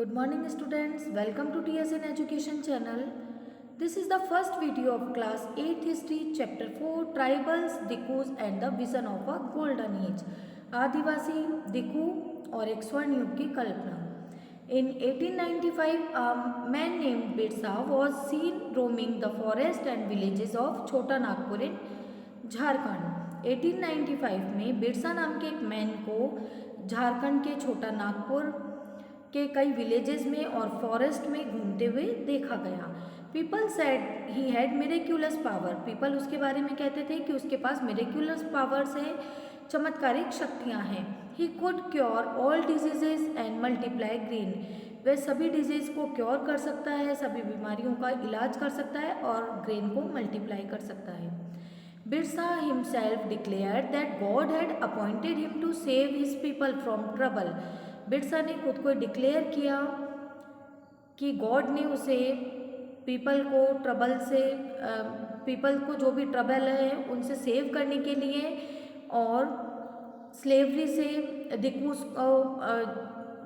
Good morning students, welcome to TSN Education channel. This is the first video of class 8 history chapter 4 tribals, Dikus and the vision of a golden age. आदिवासी दिकू और एक स्वर्ण युग की कल्पना. In 1895, a man named Birsa was seen roaming the forest and villages of Chota Nagpur in Jharkhand. 1895 में बिरसा नाम के एक man को झारखंड के छोटा नागपुर के कई विलेजेस में और फॉरेस्ट में घूमते हुए देखा गया. People said he had miraculous power. People उसके बारे में कहते थे कि उसके पास मिरेक्युलस पावर्स हैं, चमत्कारिक शक्तियां हैं. He could cure all diseases and multiply green. वह सभी डिजीज को क्योर कर सकता है, सभी बीमारियों का इलाज कर सकता है और ग्रेन को मल्टीप्लाई कर सकता है. Birsa himself declared that God had appointed him to save his people from trouble. Birsa ने खुद को डिक्लेयर किया कि गॉड ने उसे पीपल को ट्रबल से पीपल को जो भी ट्रबल है उनसे सेव करने के लिए और स्लेवरी से दिकूस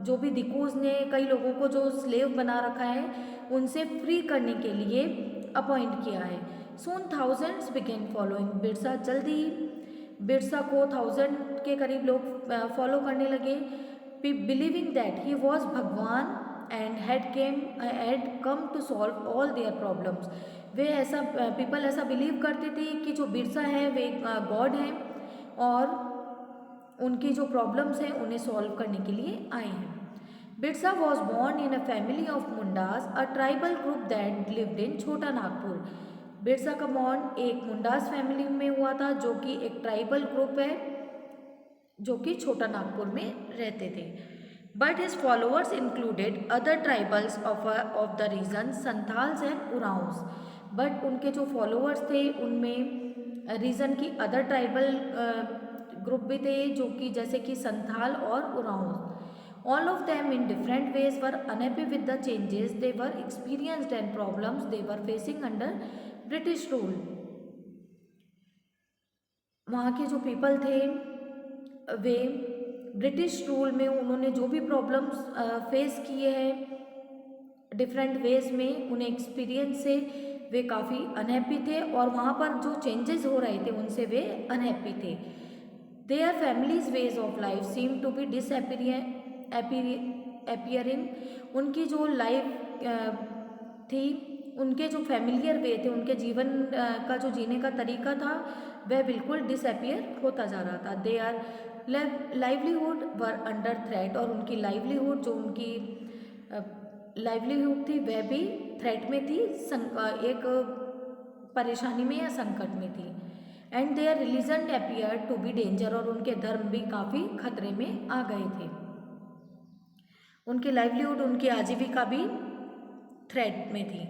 जो भी दिकूस ने कई लोगों को जो स्लेव बना रखा है उनसे फ्री करने के लिए अपॉइंट किया है. Soon thousands began following. Birsa जल्दी बिरसा को 1000 के करीब लोग फॉलो करने लगे. Believing that he was Bhagwan and had come to solve all their problems. वे ऐसा पीपल ऐसा बिलीव करते थे कि जो बिरसा है वे गॉड हैं और उनकी जो प्रॉब्लम्स हैं उन्हें सॉल्व करने के लिए आए हैं. Birsa was born in a family of Mundas, a tribal group that lived in छोटा नागपुर. बिरसा का बॉर्न एक मुंडास फैमिली में हुआ था जो कि एक ट्राइबल ग्रुप है जो कि छोटा नागपुर में रहते थे. But his followers included other tribals of the region Santhals and Oraons. But उनके जो फॉलोअर्स थे उनमें रीजन की अदर ट्राइबल ग्रुप भी थे जो कि जैसे कि संथाल और उराउंस. All of them in different ways were unhappy with the changes they were experienced and problems they were facing under British rule. वहाँ के जो पीपल थे वे ब्रिटिश रूल में उन्होंने जो भी प्रॉब्लम्स फेस किए हैं डिफरेंट वेज में उन्हें एक्सपीरियंस से वे काफ़ी अनहैप्पी थे और वहाँ पर जो चेंजेस हो रहे थे उनसे वे अनहैप्पी थे. Their families ways of life seem to be appearing. उनकी जो लाइफ थी उनके जो फैमिलियर वे थे उनके जीवन का जो जीने का तरीका था वह बिल्कुल डिसअपियर होता जा रहा था. They are livelihood were under threat. और उनकी लाइवलीहुड जो उनकी लाइवलीहुड थी वह भी थ्रेट में थी, एक परेशानी में या संकट में थी. And their religion appear to be danger. और उनके धर्म भी काफ़ी खतरे में आ गए थे. उनकी लाइवलीहुड उनकी आजीविका भी थ्रेट में थी.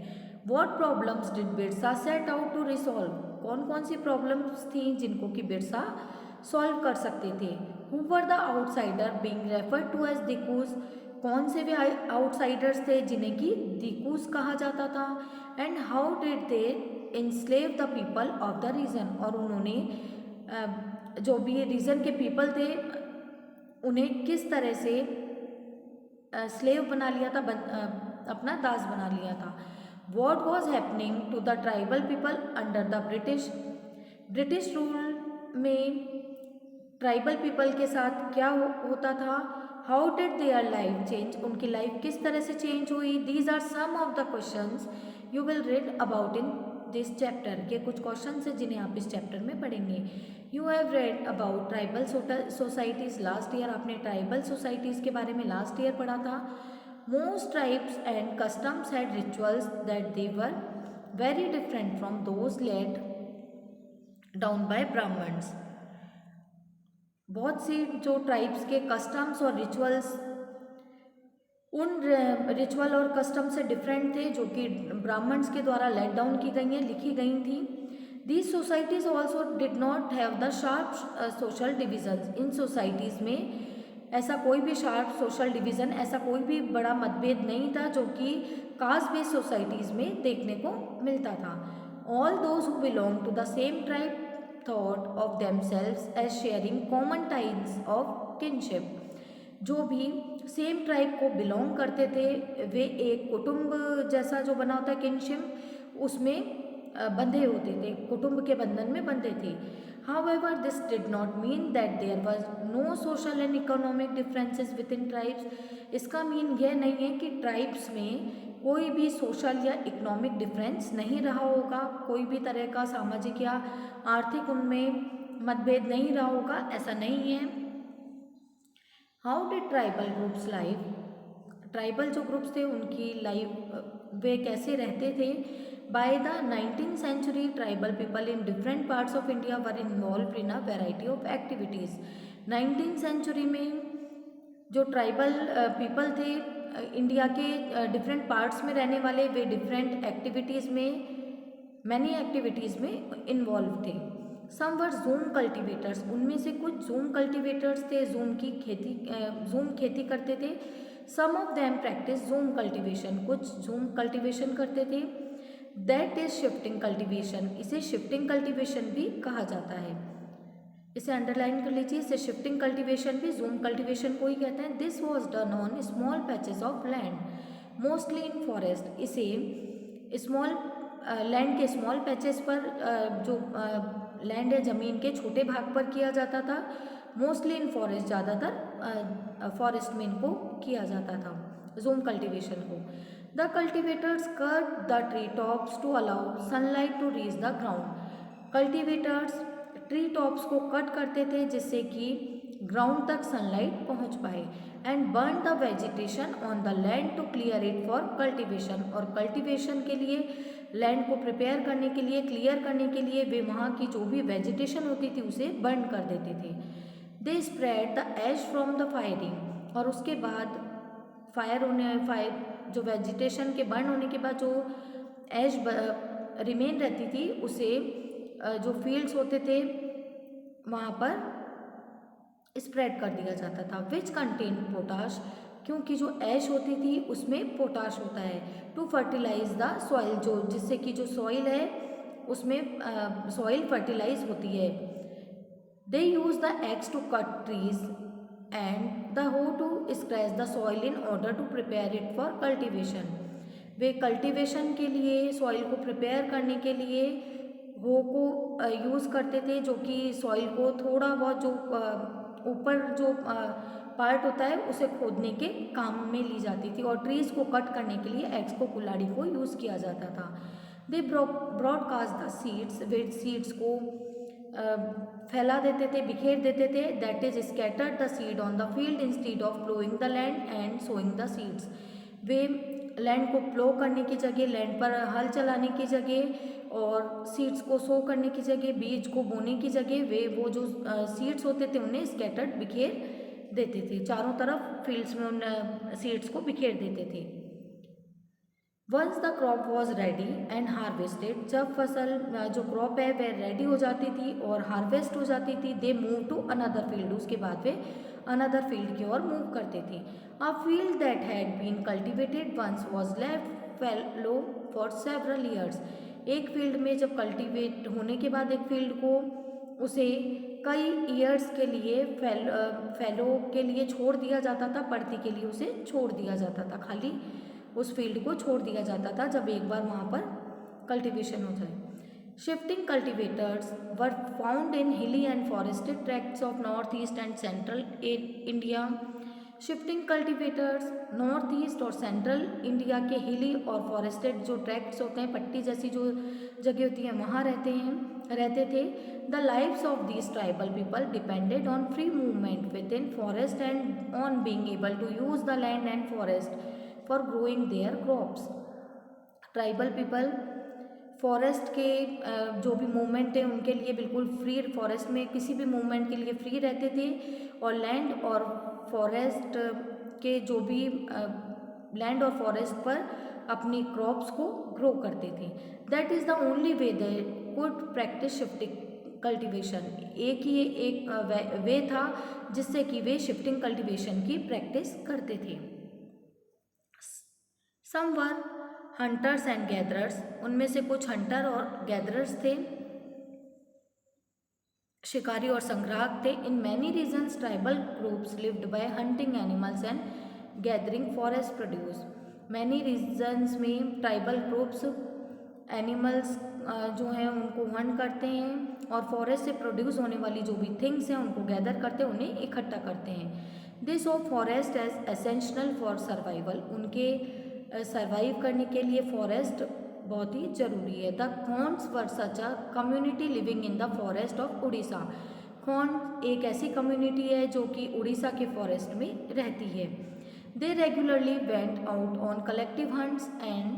What problems did Birsa set out to resolve. कौन कौन सी प्रॉब्लम्स थी जिनको कि बिरसा सॉल्व कर सकते थे. Who were the outsider being referred to as dikus. कौन से वे आउटसाइडर्स थे जिन्हें कि दिकूस कहा जाता था. And how did they enslave the people of the region. और उन्होंने जो भी रीजन के पीपल थे उन्हें किस तरह से स्लेव बना लिया था, अपना दास बना लिया था. What was happening to the tribal people under the British. British rule में ट्राइबल पीपल के साथ क्या होता था. How did their life change. उनकी लाइफ किस तरह से चेंज हुई. These are some of the questions you will read about in this chapter. के कुछ क्वेश्चन है जिन्हें आप इस चैप्टर में पढ़ेंगे. You have read about tribal societies last year. आपने ट्राइबल सोसाइटीज़ के बारे में लास्ट ईयर पढ़ा था. Most tribes and customs had rituals that they were very different from those laid down by Brahmans. बहुत सी जो ट्राइब्स के कस्टम्स और रिचुअल्स उन रिचुअल और कस्टम से डिफरेंट थे जो कि ब्राह्मण्स के द्वारा लेट डाउन की गई हैं, लिखी गई थी. These societies also did not have the sharp social divisions. In societies में ऐसा कोई भी शार्प सोशल डिवीज़न, ऐसा कोई भी बड़ा मतभेद नहीं था जो कि कास्ट बेस्ड सोसाइटीज़ में देखने को मिलता था. All those who belong to the same tribe thought of themselves as sharing common ties of kinship. जो भी सेम ट्राइब को बिलोंग करते थे वे एक कुटुंब जैसा जो बना होता है किनशिप उसमें बंधे होते थे, कुटुंब के बंधन में बंधे थे। However, this did not mean that there was no social and economic differences within tribes. इसका मीन यह नहीं है कि ट्राइब्स में कोई भी सोशल या इकोनॉमिक डिफरेंस नहीं रहा होगा, कोई भी तरह का सामाजिक या आर्थिक उनमें मतभेद नहीं रहा होगा, ऐसा नहीं है। How did tribal groups live, tribal जो ग्रुप्स थे उनकी लाइफ वे कैसे रहते थे। By the 19th century tribal people in different parts of India were involve in a variety of activities. 19th century में जो ट्राइबल पीपल थे इंडिया के डिफरेंट पार्ट्स में रहने वाले, वे डिफरेंट एक्टिविटीज़ में मैनी एक्टिविटीज़ में इन्वॉल्व थे। सम वर जूम कल्टिवेटर्स, उनमें से कुछ जूम कल्टिवेटर्स थे, जूम खेती करते थे। Some of them practice jhum cultivation, कुछ जूम कल्टिवेशन करते थे। दैट इज शिफ्टिंग कल्टिवेशन, इसे शिफ्टिंग कल्टिवेशन भी कहा जाता है। इसे अंडरलाइन कर लीजिए, इसे शिफ्टिंग कल्टिवेशन भी जूम कल्टिवेशन को ही कहते हैं। This was done on small patches of land mostly in forest, इसे स्मॉल लैंड के स्मॉल पैचेस पर जो लैंड है ज़मीन के छोटे भाग पर किया जाता था। मोस्टली इन फॉरेस्ट, ज़्यादातर फॉरेस्ट में इनको किया जाता था जूम कल्टिवेशन को। The cultivators cut the tree tops to allow sunlight to reach the ground, cultivators tree tops को कट करते थे जिससे कि ग्राउंड तक सनलाइट पहुंच पाए। And burn the vegetation on the land to clear it for cultivation, और cultivation के लिए लैंड को प्रिपेयर करने के लिए, क्लियर करने के लिए वे वहाँ की जो भी वेजिटेशन होती थी उसे बर्न कर देते थे। They spread the ash from the firing, और उसके बाद फायर जो वेजिटेशन के बर्न होने के बाद जो एश रिमेन रहती थी उसे जो फील्ड्स होते थे वहाँ पर स्प्रेड कर दिया जाता था। विच कंटेन पोटाश, क्योंकि जो ऐश होती थी उसमें पोटाश होता है। टू फर्टिलाइज द सॉइल, जो जिससे कि जो सॉइल है उसमें सॉइल फर्टिलाइज होती है। They use the axe to cut trees and the hoe to scratch the soil in order to prepare it for cultivation, वे कल्टिवेशन के लिए सॉइल को प्रिपेयर करने के लिए हो को यूज़ करते थे, जो कि सॉइल को थोड़ा बहुत जो ऊपर जो पार्ट होता है उसे खोदने के काम में ली जाती थी, और ट्रीज़ को कट करने के लिए एक्स को कुल्हाड़ी को यूज़ किया जाता था। दे ब्रॉडकास्ट द सीड्स, वे सीड्स को फैला देते थे, बिखेर देते थे। That is scattered the seed on the field instead of ploughing the land and sowing the seeds, वे लैंड को प्लो करने की जगह, लैंड पर हल चलाने की जगह और सीड्स को सो करने की जगह, बीज को बोने की जगह वे वो जो सीड्स होते थे उन्हें स्कैटर्ड बिखेर देते थे, चारों तरफ फील्ड्स में उन सीड्स को बिखेर देते थे। Once the crop was ready and harvested, जब फसल जो क्रॉप है वह रेडी हो जाती थी और हार्वेस्ट हो जाती थी, they move to another field, उसके बाद वे अनदर फील्ड की ओर मूव करते थे। A field that had been cultivated once was left fallow for several years, एक फील्ड में जब कल्टिवेट होने के बाद एक फील्ड को उसे कई ईयर्स के लिए फैलो के लिए छोड़ दिया जाता था, पड़ती के लिए उसे छोड़ दिया जाता था, खाली उस फील्ड को छोड़ दिया जाता था जब एक बार वहाँ पर कल्टिवेशन हो जाए। Shifting cultivators were found in हिली and forested tracts of north east and central India. Shifting cultivators north east और सेंट्रल इंडिया के हिली और फॉरेस्टेड जो ट्रैक्ट्स होते हैं, पट्टी जैसी जो जगह होती हैं वहाँ रहते थे। The lives of these tribal people depended on free movement with in forest and on being able to use the land and forest for growing their crops. Tribal people forest के जो भी मूवमेंट है उनके लिए बिल्कुल free, forest में किसी भी मूवमेंट के लिए फ्री रहते थे, और लैंड और फॉरेस्ट के जो भी लैंड और फॉरेस्ट पर अपनी क्रॉप्स को ग्रो करते थे। That is the only way they could practice shifting cultivation, एक ही एक वे था जिससे कि वे शिफ्टिंग कल्टिवेशन की प्रैक्टिस करते थे। सम वर हंटर्स एंड गैदरर्स, उनमें से कुछ हंटर और गैदरर्स थे। शिकारी और संग्राहक थे। In many reasons tribal groups lived bye hunting animals and gathering forest produce. Many reasons में ट्राइबल ग्रुप्स एनिमल्स जो हैं उनको हंट करते हैं और फॉरेस्ट से प्रोड्यूस होने वाली जो भी थिंग्स हैं उनको गैदर करते हैं, उन्हें इकट्ठा करते हैं। This of forest as essential for survival. उनके सर्वाइव करने के लिए फॉरेस्ट बहुत ही ज़रूरी है। The Khonds were such a community living in the forest of Orissa. Khond एक ऐसी कम्युनिटी है जो कि उड़ीसा के फॉरेस्ट में रहती है। They regularly went out on collective hunts and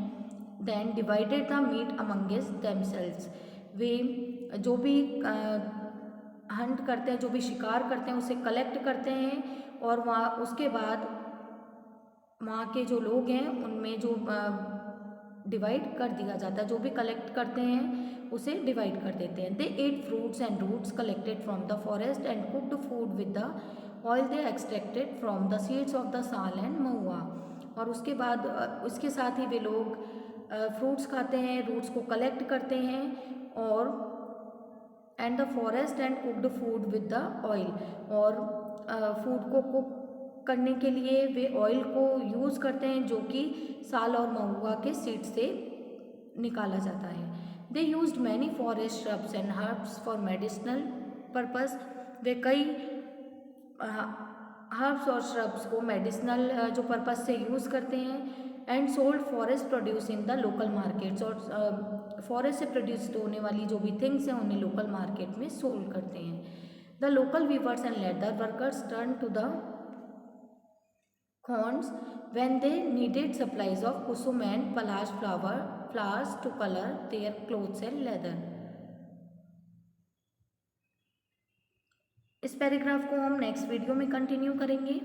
then divided the meat amongst themselves. वे जो भी हंट करते हैं, जो भी शिकार करते हैं, उसे कलेक्ट करते हैं और वहाँ उसके बाद वहाँ के जो लोग हैं उनमें जो डिवाइड कर दिया जाता है। जो भी कलेक्ट करते हैं उसे डिवाइड कर देते हैं। They ate fruits and roots collected from the forest and cooked food with the oil they extracted from the seeds of the sal and mahua. और उसके बाद उसके साथ ही वे लोग फ्रूट्स खाते हैं, रूट्स को कलेक्ट करते हैं और and the forest and cooked food with the oil. और फूड को कुक करने के लिए वे ऑयल को यूज़ करते हैं जो कि साल और महुआ के सीड से निकाला जाता है। They used many forest shrubs and herbs for medicinal purpose. वे कई हर्ब्स और श्रब्स को मेडिसिनल जो पर्पस से यूज़ करते हैं। And sold forest produce in the local markets. और फॉरेस्ट से प्रोड्यूस होने वाली जो भी थिंग्स हैं उन्हें लोकल मार्केट में सोल्ड करते हैं। The local weavers and leather workers turn to the Khons when they needed supplies of kusum and palash flowers to color their clothes and leather। इस पैराग्राफ को हम नेक्स्ट वीडियो में continue करेंगे।